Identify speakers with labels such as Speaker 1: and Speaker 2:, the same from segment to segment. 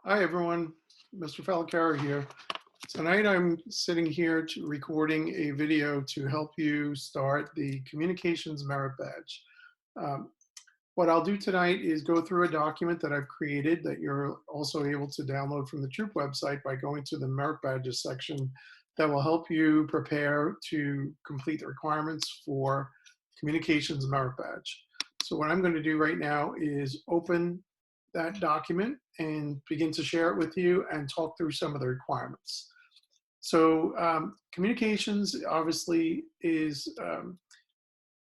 Speaker 1: Hi, everyone. Mr. Falcara here. Tonight, I'm sitting here recording a video to help you start the Communications Merit Badge. Um, what I'll do tonight is go through a document that I've created that you're also able to download from the Troop website by going to the Merit Badges section that will help you prepare to complete the requirements for Communications Merit Badge. So what I'm going to do right now is open that document and begin to share it with you and talk through some of the requirements. So communications obviously is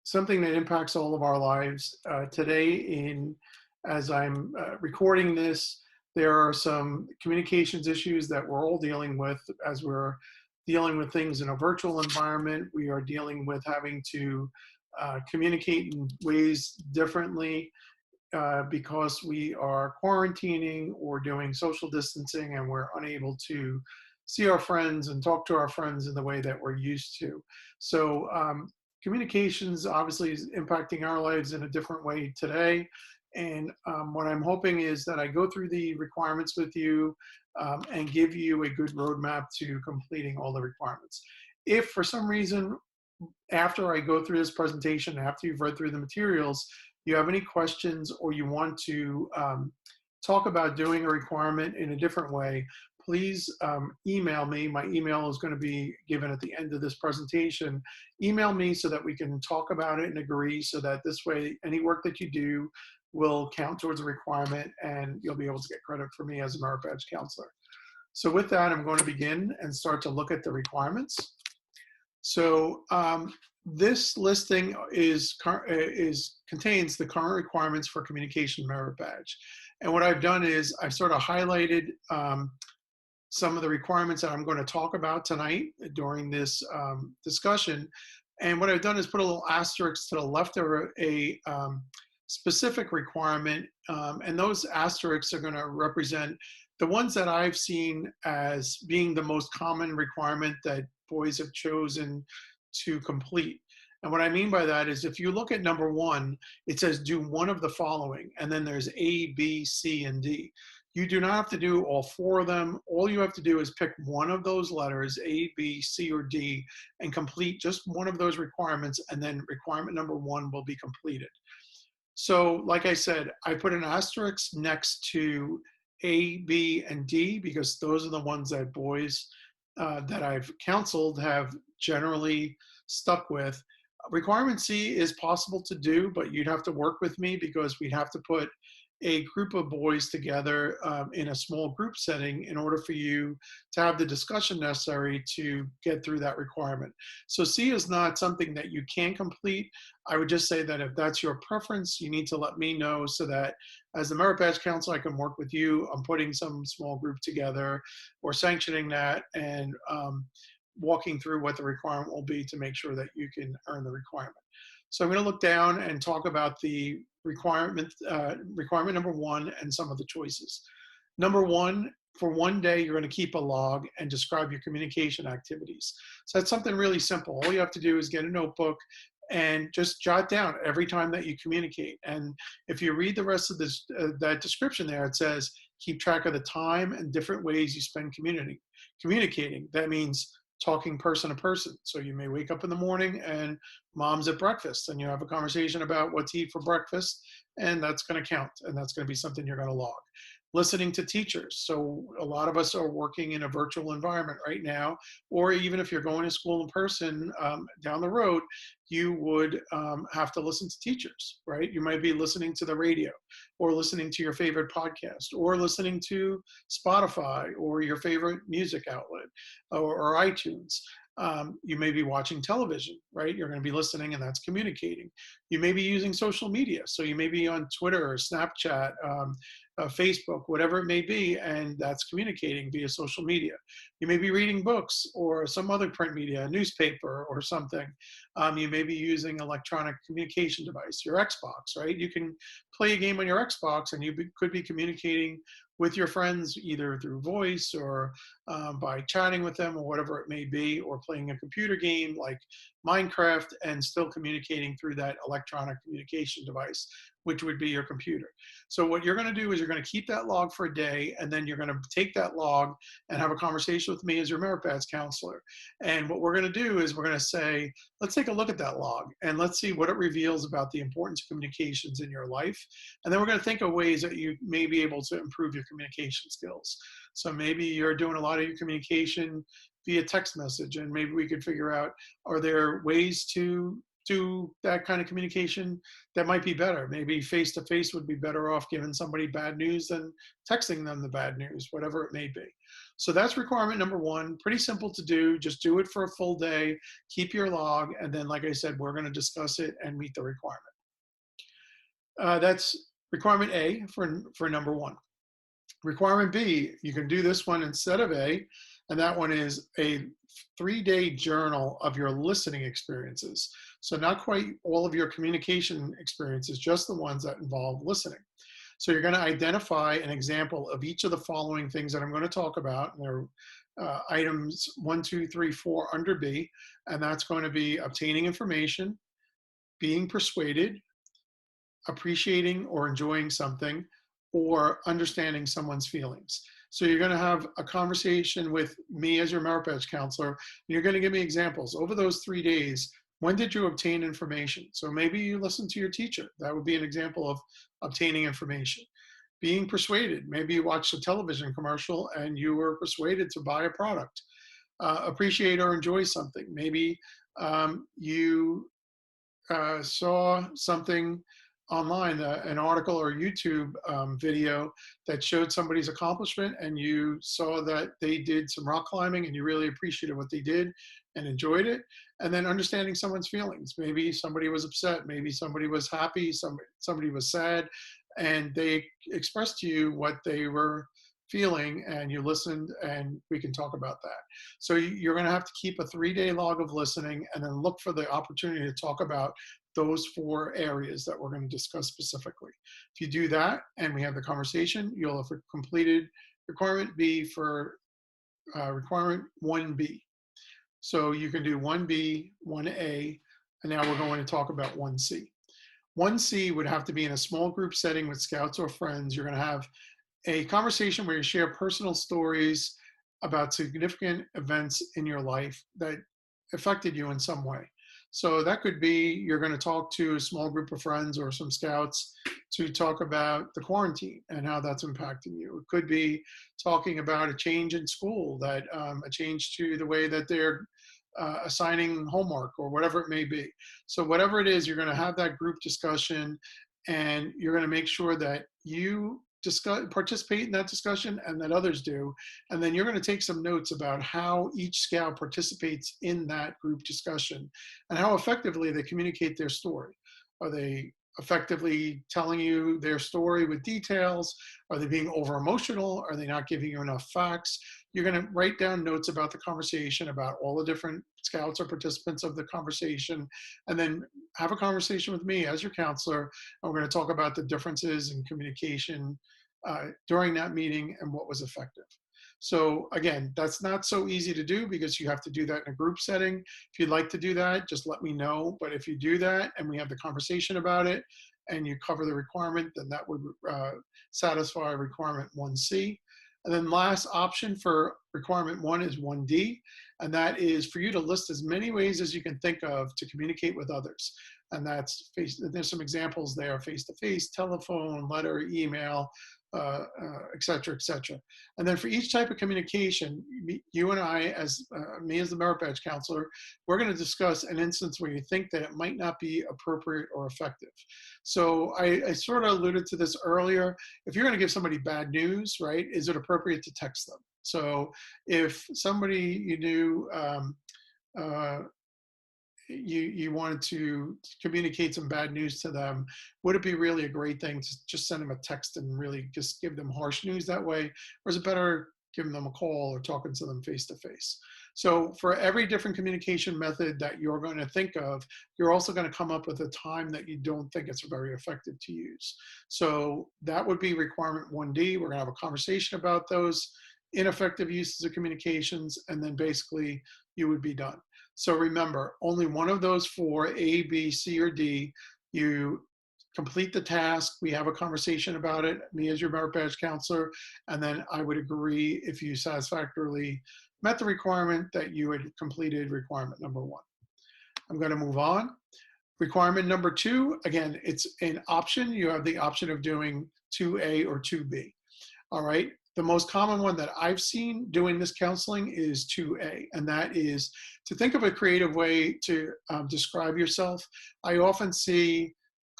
Speaker 1: something that impacts all of our lives. As I'm recording this, there are some communications issues that we're all dealing with as we're dealing with things in a virtual environment. We are dealing with having to communicate in ways differently because we are quarantining or doing social distancing and we're unable to see our friends and talk to our friends in the way that we're used to. So communications obviously is impacting our lives in a different way today. And what I'm hoping is that I go through the requirements with you and give you a good roadmap to completing all the requirements. If for some reason, after I go through this presentation, after you've read through the materials, you have any questions or you want to talk about doing a requirement in a different way, please email me. My email is going to be given at the end of this presentation. Email me so that we can talk about it and agree so that this way any work that you do will count towards a requirement and you'll be able to get credit for me as a Merit Badge counselor. So with that, I'm going to begin and start to look at the requirements. So this listing contains the current requirements for Communication Merit Badge. And what I've done is I've sort of highlighted some of the requirements that I'm going to talk about tonight during this discussion. And what I've done is put a little asterisk to the left of a specific requirement. And those asterisks are going to represent the ones that I've seen as being the most common requirement that boys have chosen to complete. And what I mean by that is if you look at number one, it says do one of the following, and then there's A, B, C, and D. You do not have to do all four of them. All you have to do is pick one of those letters, A, B, C, or D, and complete just one of those requirements, and then requirement number one will be completed. So like I said, I put an asterisk next to A, B, and D because those are the ones that boys that I've counseled have generally stuck with. Requirement C is possible to do, but you'd have to work with me because we'd have to put a group of boys together in a small group setting in order for you to have the discussion necessary to get through that requirement. So C is not something that you can complete. I would just say that if that's your preference, you need to let me know so that as the Merit Badge Council, I can work with you on putting some small group together or sanctioning that and walking through what the requirement will be to make sure that you can earn the requirement. So I'm going to look down and talk about the requirement number one and some of the choices. Number one, for one day, you're going to keep a log and describe your communication activities. So that's something really simple. All you have to do is get a notebook and just jot down every time that you communicate. And if you read the rest of this, that description there, it says keep track of the time and different ways you spend communicating. That means talking person to person. So you may wake up in the morning and mom's at breakfast and you have a conversation about what to eat for breakfast, and that's going to count, and that's going to be something you're going to log. Listening to teachers. So a lot of us are working in a virtual environment right now, or even if you're going to school in person down the road, you would have to listen to teachers, right? You might be listening to the radio or listening to your favorite podcast or listening to Spotify or your favorite music outlet or iTunes. You may be watching television, right? You're going to be listening and that's communicating. You may be using social media. So you may be on Twitter or Snapchat, Facebook, whatever it may be, and that's communicating via social media. You may be reading books or some other print media, a newspaper or something. You may be using electronic communication device, your Xbox, right? You can play a game on your Xbox, and could be communicating with your friends either through voice or by chatting with them or whatever it may be, or playing a computer game like Minecraft and still communicating through that electronic communication device, which would be your computer. So what you're going to do is you're going to keep that log for a day, and then you're going to take that log and have a conversation with me as your merit badge counselor. And what we're going to do is we're going to say, let's take a look at that log and let's see what it reveals about the importance of communications in your life. And then we're going to think of ways that you may be able to improve your communication skills. So maybe you're doing a lot of your communication via text message, and maybe we could figure out, are there ways to do that kind of communication that might be better? Maybe face to face would be better off giving somebody bad news than texting them the bad news, whatever it may be. So that's requirement number one. Pretty simple to do. Just do it for a full day, keep your log, and then, like I said, we're going to discuss it and meet the requirement. That's requirement A for number one. Requirement B, you can do this one instead of A, and that one is a 3-day journal of your listening experiences. So not quite all of your communication experiences, just the ones that involve listening. So you're going to identify an example of each of the following things that I'm going to talk about. And they're items 1, 2, 3, 4 under B, and that's going to be obtaining information, being persuaded, appreciating or enjoying something, or understanding someone's feelings. So you're going to have a conversation with me as your merit badge counselor, and you're going to give me examples. Over those 3 days, when did you obtain information? So maybe you listened to your teacher. That would be an example of obtaining information. Being persuaded. Maybe you watched a television commercial and you were persuaded to buy a product. Appreciate or enjoy something. Maybe you saw something online, an article or YouTube video that showed somebody's accomplishment, and you saw that they did some rock climbing and you really appreciated what they did and enjoyed it. And then understanding someone's feelings. Maybe somebody was upset, maybe somebody was happy, somebody was sad, and they expressed to you what they were feeling, and you listened, and we can talk about that. So you're going to have to keep a 3-day log of listening, and then look for the opportunity to talk about those 4 areas that we're going to discuss specifically. If you do that and we have the conversation, you'll have completed requirement B for requirement 1B. So you can do 1B, 1A, and now we're going to talk about 1C. 1C would have to be in a small group setting with scouts or friends. You're going to have a conversation where you share personal stories about significant events in your life that affected you in some way. So that could be, you're going to talk to a small group of friends or some scouts to talk about the quarantine and how that's impacting you. It could be talking about a change in school, that a change to the way that they're assigning homework or whatever it may be. So whatever it is, you're going to have that group discussion, and you're going to make sure that you participate in that discussion and that others do. And then you're going to take some notes about how each scout participates in that group discussion and how effectively they communicate their story. Are they effectively telling you their story with details? Are they being over emotional? Are they not giving you enough facts? You're going to write down notes about the conversation, about all the different scouts or participants of the conversation, and then have a conversation with me as your counselor. And we're going to talk about the differences in communication during that meeting and what was effective. So again, that's not so easy to do because you have to do that in a group setting. If you'd like to do that, just let me know. But if you do that and we have the conversation about it and you cover the requirement, then that would satisfy requirement 1C. And then last option for requirement 1 is 1D, and that is for you to list as many ways as you can think of to communicate with others. And that's there's some examples there: face-to-face, telephone, letter, email, et cetera, et cetera. And then for each type of communication, you and I, as me as the merit badge counselor, we're going to discuss an instance where you think that it might not be appropriate or effective. So I sort of alluded to this earlier. If you're going to give somebody bad news, right, is it appropriate to text them? So if somebody you knew, you wanted to communicate some bad news to them, would it be really a great thing to just send them a text and really just give them harsh news that way? Or is it better giving them a call or talking to them face to face. So for every different communication method that you're going to think of, you're also going to come up with a time that you don't think it's very effective to use. So that would be requirement 1D. We're going to have a conversation about those ineffective uses of communications, and then basically you would be done. So remember, only one of those four, A, B, C, or D, you complete the task, we have a conversation about it, me as your merit badge counselor, and then I would agree if you satisfactorily met the requirement that you had completed requirement number 1. I'm going to move on. Requirement number 2, again, it's an option. You have the option of doing 2A or 2B. All right. The most common one that I've seen doing this counseling is 2A, and that is to think of a creative way to describe yourself. I often see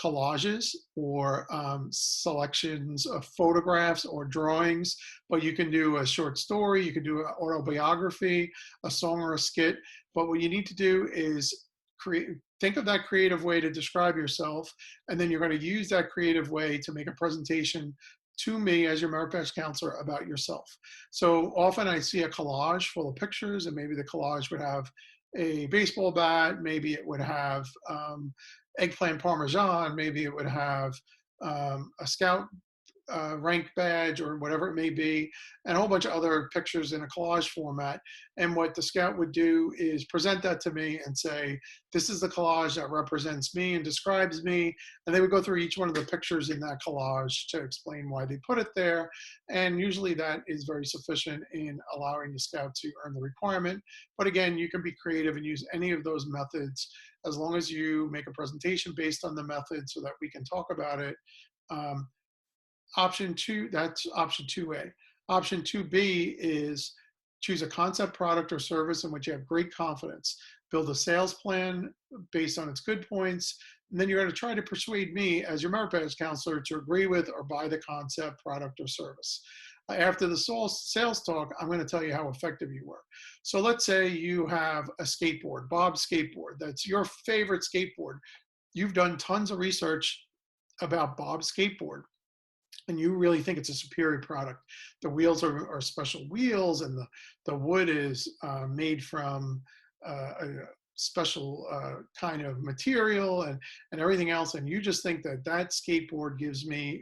Speaker 1: collages or selections of photographs or drawings, but you can do a short story, you can do an autobiography, a song or a skit. But what you need to do is think of that creative way to describe yourself, and then you're going to use that creative way to make a presentation to me as your merit badge counselor about yourself. So often I see a collage full of pictures, and maybe the collage would have a baseball bat, maybe it would have eggplant parmesan, maybe it would have a scout rank badge or whatever it may be, and a whole bunch of other pictures in a collage format. And what the scout would do is present that to me and say, this is the collage that represents me and describes me. And they would go through each one of the pictures in that collage to explain why they put it there. And usually that is very sufficient in allowing the scout to earn the requirement. But again, you can be creative and use any of those methods as long as you make a presentation based on the method so that we can talk about it. Option 2, that's option 2A. Option 2B is choose a concept, product, or service in which you have great confidence. Build a sales plan based on its good points, and then you're going to try to persuade me as your merit badge counselor to agree with or buy the concept, product, or service. After the sales talk, I'm going to tell you how effective you were. So let's say you have a skateboard, Bob's skateboard. That's your favorite skateboard. You've done tons of research about Bob's skateboard, and you really think it's a superior product. The wheels are special wheels, and the wood is made from a special kind of material and everything else. And you just think that that skateboard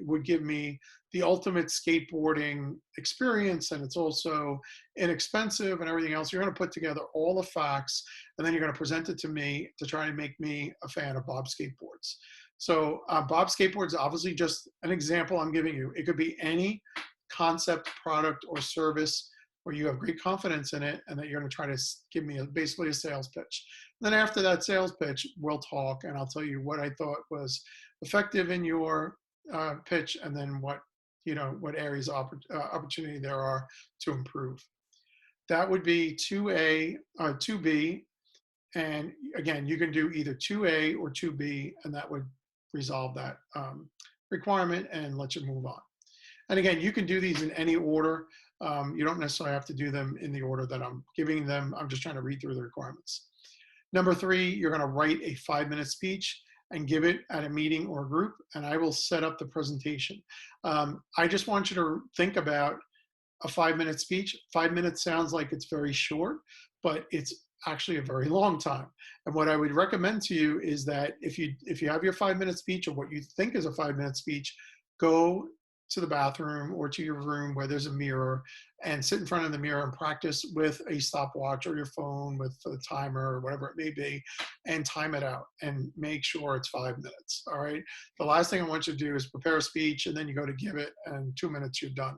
Speaker 1: would give me the ultimate skateboarding experience, and it's also inexpensive and everything else. You're going to put together all the facts, and then you're going to present it to me to try and make me a fan of Bob skateboards. So Bob skateboards, obviously just an example I'm giving you. It could be any concept, product, or service where you have great confidence in it and that you're going to try to give me basically a sales pitch. And then after that sales pitch, we'll talk and I'll tell you what I thought was effective in your pitch, and then what areas of opportunity there are to improve. That would be 2A, 2B. And again, you can do either 2A or 2B, and that would resolve that requirement and let you move on. And again, you can do these in any order. You don't necessarily have to do them in the order that I'm giving them. I'm just trying to read through the requirements. Number 3, you're going to write a 5-minute speech and give it at a meeting or group, and I will set up the presentation. I just want you to think about a 5-minute speech. 5 minutes sounds like it's very short, but it's actually a very long time. And what I would recommend to you is that if you have your 5-minute speech, or what you think is a 5-minute speech, go to the bathroom or to your room where there's a mirror and sit in front of the mirror and practice with a stopwatch or your phone with a timer or whatever it may be, and time it out and make sure it's 5 minutes. All right. The last thing I want you to do is prepare a speech and then you go to give it, and 2 minutes you're done.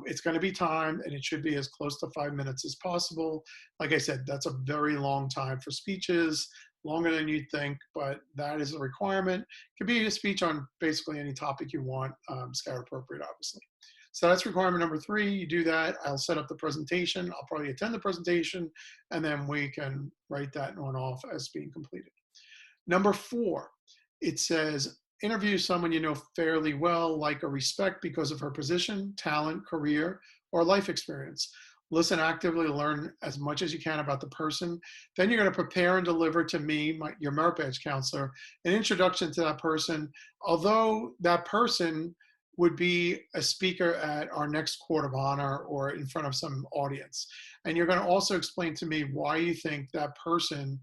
Speaker 1: It's going to be timed, and it should be as close to 5 minutes as possible. Like I said, that's a very long time for speeches, longer than you'd think, but that is a requirement. It could be a speech on basically any topic you want, scout appropriate, obviously. So that's requirement number 3. You do that. I'll set up the presentation. I'll probably attend the presentation, and then we can write that one off as being completed. Number 4, it says, interview someone you know fairly well, like or respect because of her position, talent, career, or life experience. Listen actively, learn as much as you can about the person. Then you're going to prepare and deliver to me, your merit badge counselor, an introduction to that person. Although that person would be a speaker at our next court of honor or in front of some audience. And you're going to also explain to me why you think that person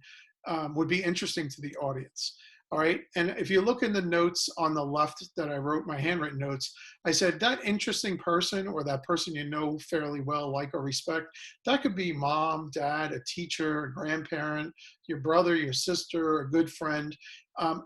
Speaker 1: would be interesting to the audience. All right. And if you look in the notes on the left that I wrote, my handwritten notes, I said that interesting person or that person you know fairly well, like or respect, that could be mom, dad, a teacher, a grandparent, your brother, your sister, a good friend.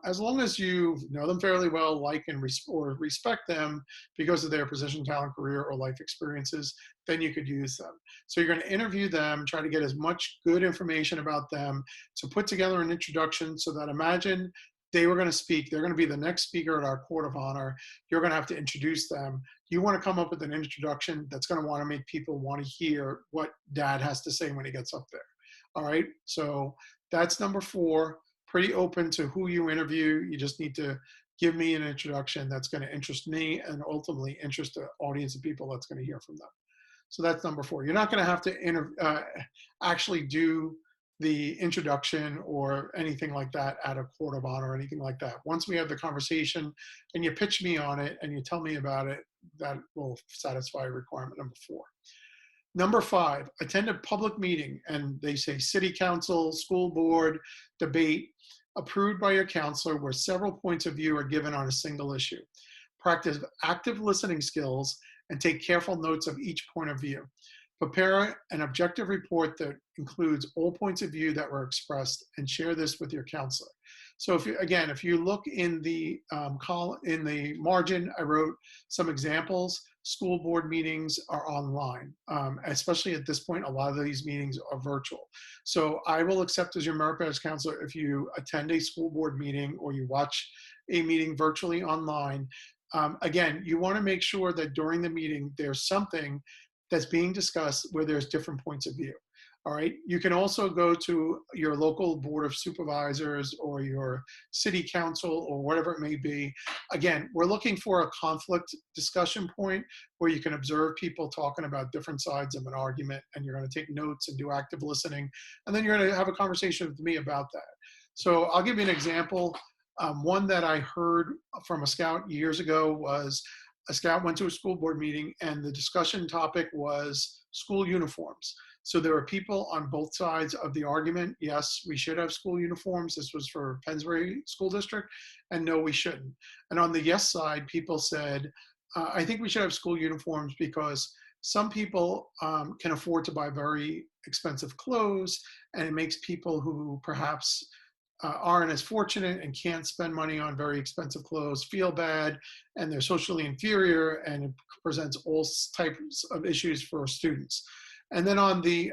Speaker 1: As long as you know them fairly well, like and or respect them because of their position, talent, career, or life experiences, then you could use them. So you're going to interview them, try to get as much good information about them to put together an introduction so that imagine they were going to speak. They're going to be the next speaker at our court of honor. You're going to have to introduce them. You want to come up with an introduction that's going to want to make people want to hear what dad has to say when he gets up there. All right. So that's number 4. Pretty open to who you interview. You just need to give me an introduction that's going to interest me and ultimately interest the audience of people that's going to hear from them. So that's number 4. You're not going to have to actually do the introduction or anything like that at a court of honor or anything like that. Once we have the conversation and you pitch me on it and you tell me about it, that will satisfy requirement number 4. Number 5, attend a public meeting, and they say city council, school board, debate, approved by your counselor where several points of view are given on a single issue. Practice active listening skills and take careful notes of each point of view. Prepare an objective report that includes all points of view that were expressed and share this with your counselor. So if you look in the column, in the margin, I wrote some examples. School board meetings are online, especially at this point, a lot of these meetings are virtual. So I will accept as your Merit Badge counselor if you attend a school board meeting or you watch a meeting virtually online. Again, you want to make sure that during the meeting, there's something that's being discussed where there's different points of view. All right. You can also go to your local board of supervisors or your city council or whatever it may be. Again, we're looking for a conflict discussion point where you can observe people talking about different sides of an argument, and you're going to take notes and do active listening. And then you're going to have a conversation with me about that. So I'll give you an example. One that I heard from a scout years ago was a scout went to a school board meeting and the discussion topic was school uniforms. So there were people on both sides of the argument. Yes, we should have school uniforms. This was for Pennsbury School District. And no, we shouldn't. And on the yes side, people said, I think we should have school uniforms because some people can afford to buy very expensive clothes, and it makes people who perhaps aren't as fortunate and can't spend money on very expensive clothes feel bad, and they're socially inferior, and it presents all types of issues for students. And then on the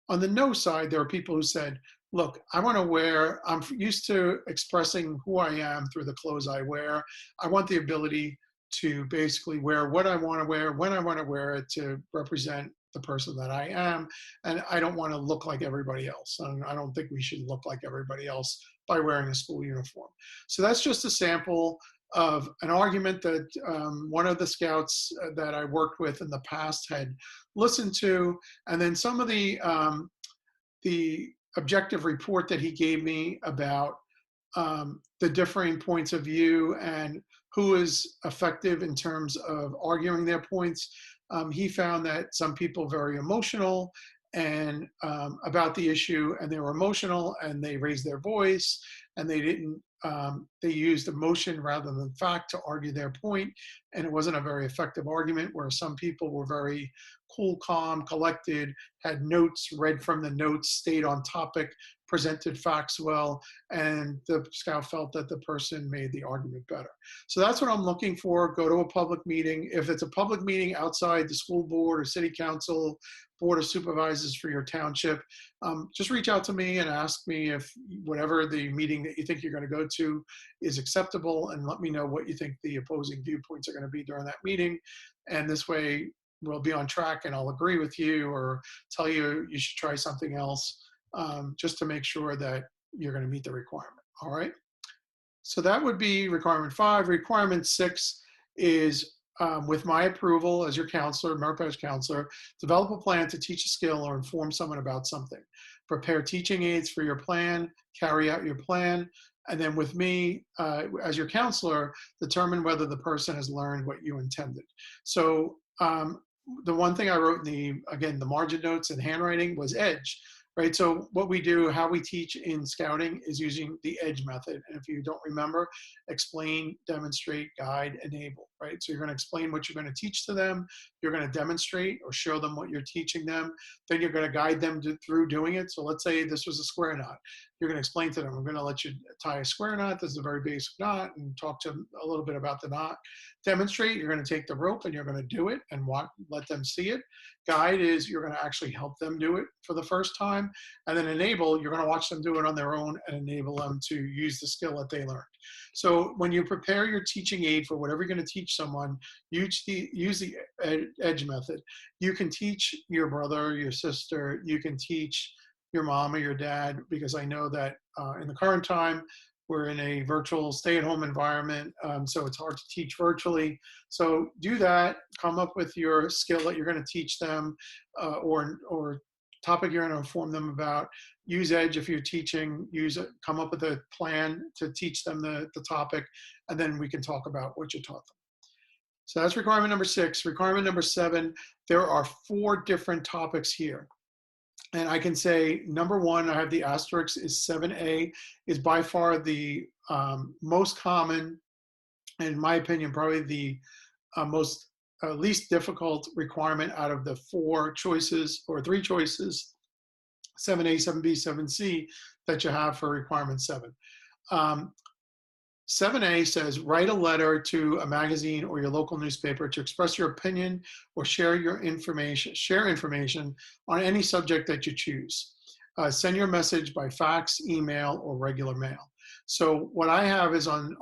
Speaker 1: no side, there are people who said, look, I'm used to expressing who I am through the clothes I wear. I want the ability to basically wear what I want to wear, when I want to wear it, to represent the person that I am. And I don't want to look like everybody else. And I don't think we should look like everybody else by wearing a school uniform. So that's just a sample of an argument that one of the scouts that I worked with in the past had listened to. And then some of the objective report that he gave me about the differing points of view and who is effective in terms of arguing their points. He found that some people very emotional and about the issue, and they were emotional and they raised their voice and they didn't, they used emotion rather than fact to argue their point, and it wasn't a very effective argument. Where some people were very cool, calm, collected, had notes, read from the notes, stayed on topic, presented facts well, and the scout felt that the person made the argument better. So that's what I'm looking for. Go to a public meeting. If it's a public meeting outside the school board or city council, board of supervisors for your township, just reach out to me and ask me if whatever the meeting that you think you're going to go to is acceptable, and let me know what you think the opposing viewpoints are going to be during that meeting. And this way we'll be on track, and I'll agree with you or tell you you should try something else, just to make sure that you're going to meet the requirement. All right. So that would be requirement 5. Requirement 6 is, with my approval as your counselor, Merit Badge counselor, develop a plan to teach a skill or inform someone about something. Prepare teaching aids for your plan, carry out your plan, And then with me, as your counselor, determine whether the person has learned what you intended. So the one thing I wrote in the margin notes and handwriting was EDGE, right? So what we do, how we teach in scouting is using the EDGE method. And if you don't remember, explain, demonstrate, guide, enable, right? So you're going to explain what you're going to teach to them. You're going to demonstrate or show them what you're teaching them. Then you're going to guide them through doing it. So let's say this was a square knot. You're going to explain to them, I'm going to let you tie a square knot. This is a very basic knot, and talk to them a little bit about the knot. Demonstrate, you're going to take the rope and you're going to do it and let them see it. Guide is you're going to actually help them do it for the first time. And then enable, you're going to watch them do it on their own and enable them to use the skill that they learned. So when you prepare your teaching aid for whatever you're going to teach someone, use the EDGE method. You can teach your brother, your sister, you can teach your mom or your dad, because I know that in the current time, we're in a virtual stay-at-home environment, so it's hard to teach virtually. So do that, come up with your skill that you're going to teach them, or topic you're going to inform them about. Use EDGE if you're teaching, come up with a plan to teach them the topic, and then we can talk about what you taught them. So that's requirement number 6. Requirement number 7, there are 4 different topics here. And I can say, number 1, I have the asterisk, is 7A, is by far the most common, and in my opinion, probably the most least difficult requirement out of the 4 choices or 3 choices, 7A, 7B, 7C, that you have for requirement 7. 7A says, write a letter to a magazine or your local newspaper to express your opinion or share information on any subject that you choose. Send your message by fax, email, or regular mail. So what I have is on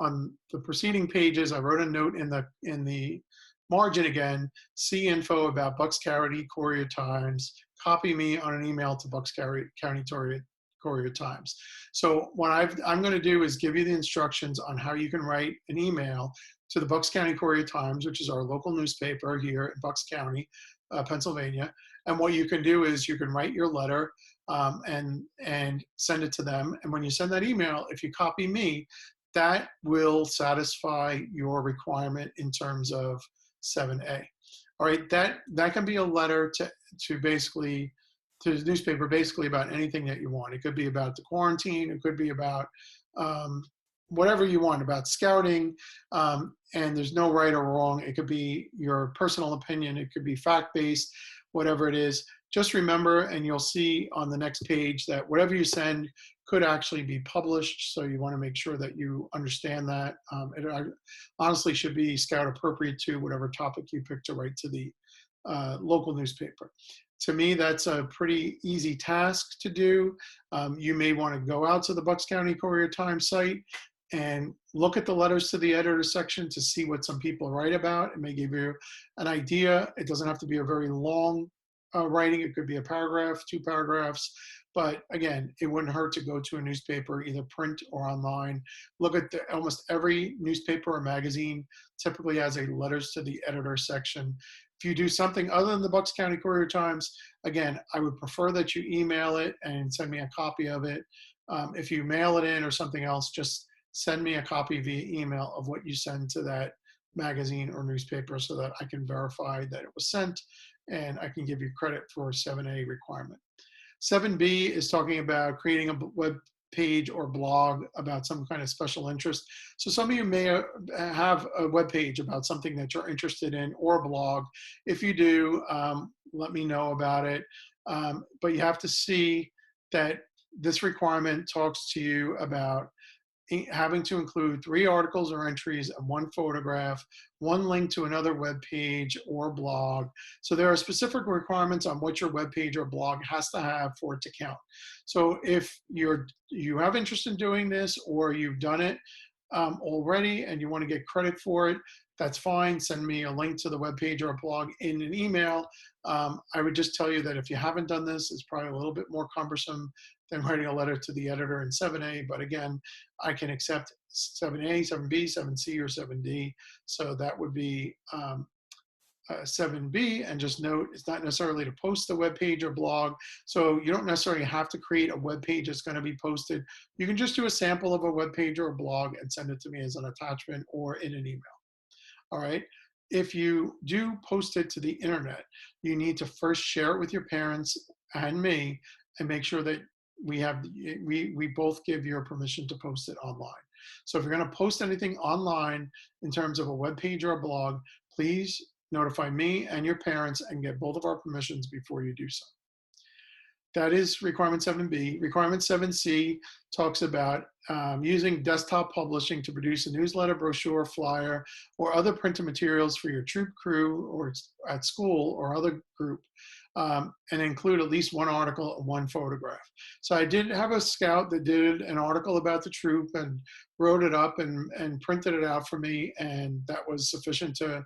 Speaker 1: the preceding pages, I wrote a note in the margin again, see info about Bucks County Courier-Times, copy me on an email to Bucks County Courier-Times. So what I'm going to do is give you the instructions on how you can write an email to the Bucks County Courier-Times, which is our local newspaper here in Bucks County, Pennsylvania. And what you can do is you can write your letter and send it to them. And when you send that email, if you copy me, that will satisfy your requirement in terms of 7A. All right, that can be a letter to basically to the newspaper, basically about anything that you want. It could be about the quarantine. It could be about whatever you want, about scouting. And there's no right or wrong. It could be your personal opinion. It could be fact-based, whatever it is. Just remember, and you'll see on the next page, that whatever you send could actually be published. So you want to make sure that you understand that. It honestly should be scout appropriate to whatever topic you pick to write to the local newspaper. To me, that's a pretty easy task to do. You may want to go out to the Bucks County Courier-Times site and look at the letters to the editor section to see what some people write about. It may give you an idea. It doesn't have to be a very long writing. It could be a paragraph, 2 paragraphs. But again, it wouldn't hurt to go to a newspaper, either print or online. Look at almost every newspaper or magazine typically has a letters to the editor section. If you do something other than the Bucks County Courier-Times, again, I would prefer that you email it and send me a copy of it. If you mail it in or something else, just send me a copy via email of what you send to that magazine or newspaper so that I can verify that it was sent and I can give you credit for 7A requirement. 7B is talking about creating a web page or blog about some kind of special interest. So some of you may have a web page about something that you're interested in, or a blog. If you do, let me know about it. But you have to see that this requirement talks to you about having to include 3 articles or entries and 1 photograph, 1 link to another web page or blog. So there are specific requirements on what your web page or blog has to have for it to count. So if you have interest in doing this, or you've done it already and you want to get credit for it, that's fine. Send me a link to the web page or a blog in an email. I would just tell you that if you haven't done this, it's probably a little bit more cumbersome than writing a letter to the editor in 7A. But again, I can accept 7A, 7B, 7C, or 7D. So that would be 7B, and just note it's not necessarily to post the web page or blog. So you don't necessarily have to create a web page that's going to be posted. You can just do a sample of a web page or a blog and send it to me as an attachment or in an email. All right. If you do post it to the internet, you need to first share it with your parents and me and make sure that we both give your permission to post it online. So if you're going to post anything online in terms of a web page or a blog, please notify me and your parents and get both of our permissions before you do so. That is requirement 7B. Requirement 7C talks about using desktop publishing to produce a newsletter, brochure, flyer, or other printed materials for your troop, crew, or at school or other group, and include at least one article and one photograph. So I did have a scout that did an article about the troop and wrote it up and printed it out for me, and that was sufficient to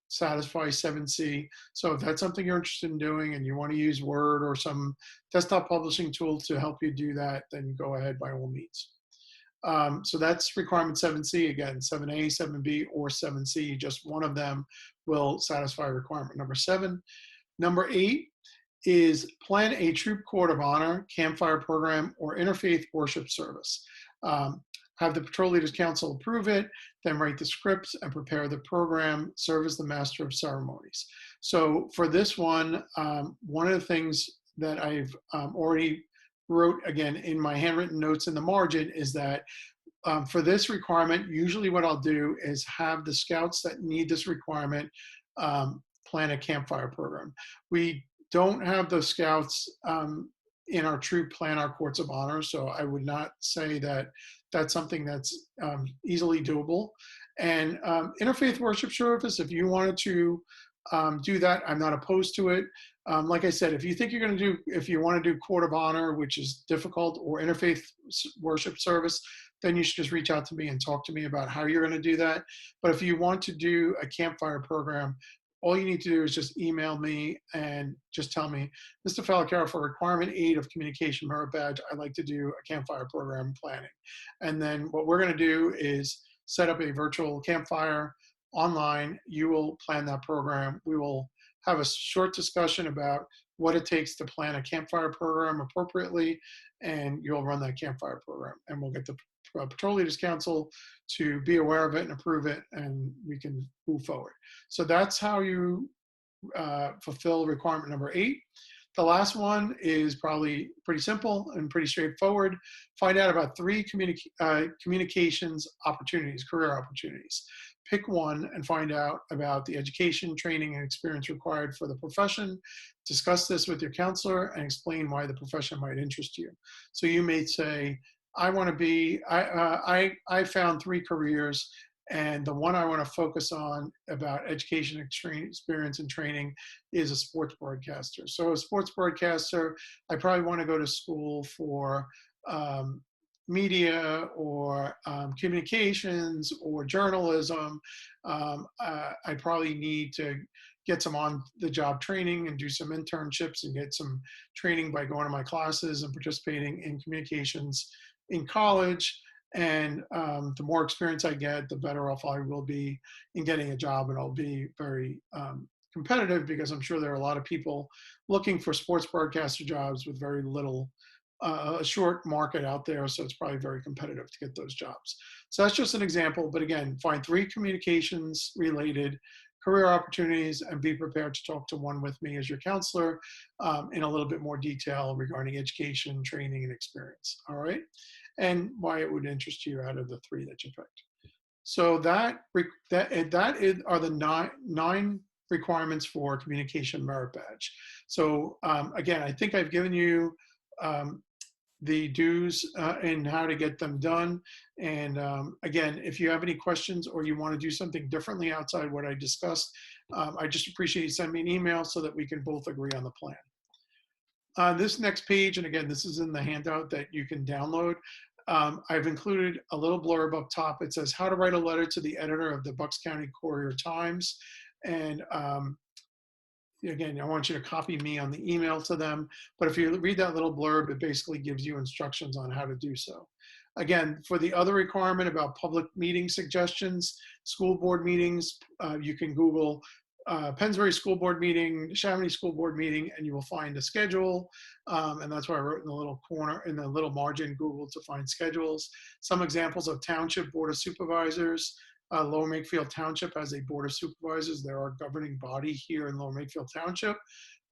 Speaker 1: satisfy 7C. So if that's something you're interested in doing and you want to use Word or some desktop publishing tool to help you do that, then go ahead by all means. So that's requirement 7C. Again, 7A, 7B, or 7C. Just one of them will satisfy requirement number 7. Number 8 is plan a troop court of honor, campfire program, or interfaith worship service. Have the Patrol Leaders Council approve it, then write the scripts and prepare the program, serve as the master of ceremonies. So for this one, one of the things that I've already wrote, again, in my handwritten notes in the margin, is that for this requirement, usually what I'll do is have the scouts that need this requirement plan a campfire program. We don't have the scouts in our troop plan our courts of honor, so I would not say that that's something that's easily doable. And interfaith worship service, if you wanted to do that, I'm not opposed to it. Like I said, if you think you're going to do, if you want to do court of honor, which is difficult, or interfaith worship service, then you should just reach out to me and talk to me about how you're going to do that. But if you want to do a campfire program, all you need to do is just email me and just tell me, Mr. Falcaro, for requirement 8 of communication merit badge, I'd like to do a campfire program planning. And then what we're going to do is set up a virtual campfire online. You will plan that program. We will have a short discussion about what it takes to plan a campfire program appropriately, and you'll run that campfire program. And we'll get the Patrol Leaders Council to be aware of it and approve it, and we can move forward. So that's how you fulfill requirement number 8. The last one is probably pretty simple and pretty straightforward. Find out about 3 communications opportunities, career opportunities. Pick one and find out about the education, training, and experience required for the profession. Discuss this with your counselor and explain why the profession might interest you. So you may say, I want to be, I found 3 careers, and the one I want to focus on about education, experience, and training is a sports broadcaster. So a sports broadcaster, I probably want to go to school for media or communications or journalism. I probably need to get some on-the-job training and do some internships and get some training by going to my classes and participating in communications in college. And the more experience I get, the better off I will be in getting a job, and I'll be very competitive, because I'm sure there are a lot of people looking for sports broadcaster jobs with very little, a short market out there, so it's probably very competitive to get those jobs. So that's just an example, but again, find 3 communications related career opportunities and be prepared to talk to one with me as your counselor in a little bit more detail regarding education, training, and experience, all right? And why it would interest you out of the 3 that you picked. So that are the 9 requirements for communication merit badge. So again, I think I've given you the do's and how to get them done. And again, if you have any questions or you want to do something differently outside what I discussed, I just appreciate you sending me an email so that we can both agree on the plan. This next page, and again, this is in the handout that you can download. I've included a little blurb up top. It says how to write a letter to the editor of the Bucks County Courier-Times. And again, I want you to copy me on the email to them. But if you read that little blurb, it basically gives you instructions on how to do so. Again, for the other requirement about public meeting suggestions, school board meetings, you can Google Pennsbury School Board meeting, Chamonix School Board meeting, and you will find a schedule. And that's why I wrote in the little corner, in the little margin, Google to find schedules. Some examples of Township Board of Supervisors. Lower Makefield Township has a Board of Supervisors. They're our governing body here in Lower Makefield Township.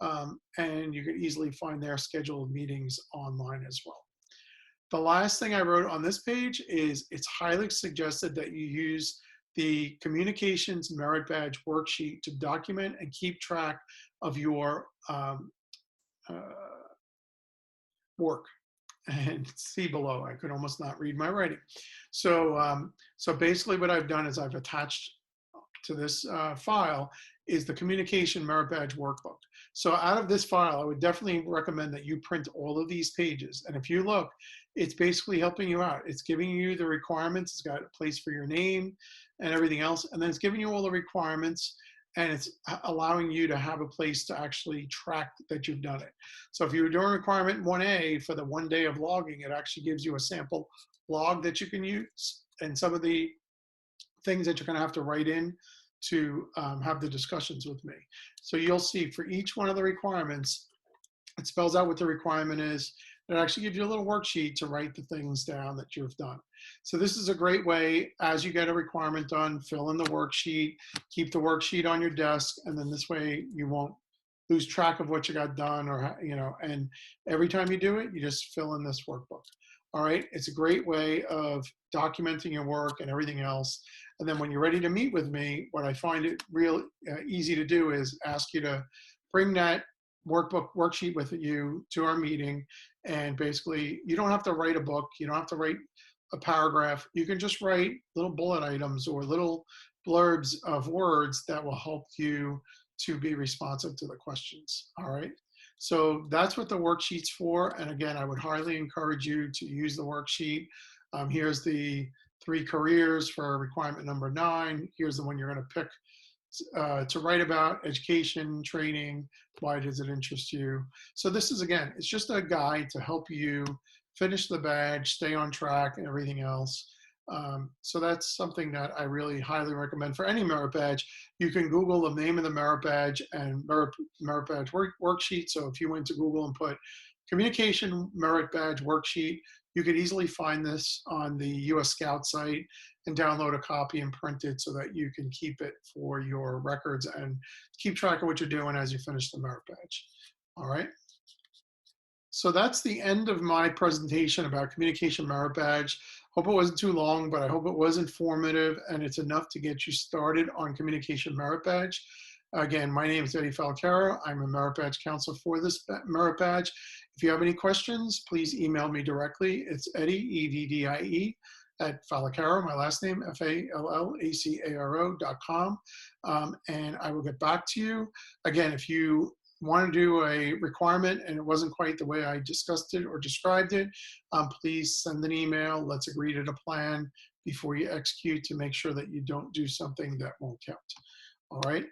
Speaker 1: And you can easily find their scheduled meetings online as well. The last thing I wrote on this page is it's highly suggested that you use the Communications Merit Badge worksheet to document and keep track of your work. And see below, I could almost not read my writing. So, so basically what I've done is I've attached to this file is the Communication Merit Badge workbook. So out of this file, I would definitely recommend that you print all of these pages. And if you look, it's basically helping you out. It's giving you the requirements. It's got a place for your name and everything else. And then it's giving you all the requirements, and it's allowing you to have a place to actually track that you've done it. So if you were doing requirement 1A for the 1 day of logging, it actually gives you a sample log that you can use and some of the things that you're going to have to write in to have the discussions with me. So you'll see for each one of the requirements, it spells out what the requirement is. It actually gives you a little worksheet to write the things down that you've done. So this is a great way, as you get a requirement done, fill in the worksheet, keep the worksheet on your desk, and then this way you won't lose track of what you got done, or, you know, and every time you do it, you just fill in this workbook. All right, it's a great way of documenting your work and everything else. And then when you're ready to meet with me, what I find it real easy to do is ask you to bring that worksheet with you to our meeting. And basically, you don't have to write a book. You don't have to write a paragraph. You can just write little bullet items or little blurbs of words that will help you to be responsive to the questions. All right. So that's what the worksheet's for. And again, I would highly encourage you to use the worksheet. Here's the 3 careers for requirement number 9. Here's the one you're going to pick to write about: education, training, why does it interest you? So this is, again, it's just a guide to help you finish the badge, stay on track, and everything else. So that's something that I really highly recommend for any merit badge. You can Google the name of the merit badge and merit badge worksheet. So if you went to Google and put Communication Merit Badge worksheet, you could easily find this on the US Scout site and download a copy and print it so that you can keep it for your records and keep track of what you're doing as you finish the merit badge. All right. So that's the end of my presentation about Communication Merit Badge. Hope it wasn't too long, but I hope it was informative and it's enough to get you started on Communication Merit Badge. Again, my name is Eddie Falcaro. I'm a Merit Badge counselor for this Merit Badge. If you have any questions, please email me directly. It's Eddie, EDDIE, at Falcaro, my last name, FALLACARO.com. And I will get back to you. Again, if you want to do a requirement and it wasn't quite the way I discussed it or described it, please send an email. Let's agree to the plan before you execute to make sure that you don't do something that won't count. All right.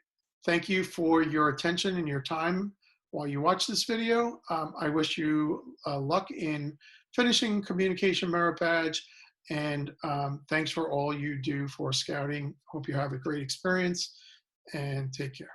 Speaker 1: Thank you for your attention and your time while you watch this video. I wish you luck in finishing Communication Merit Badge, and thanks for all you do for scouting. Hope you have a great experience, and take care.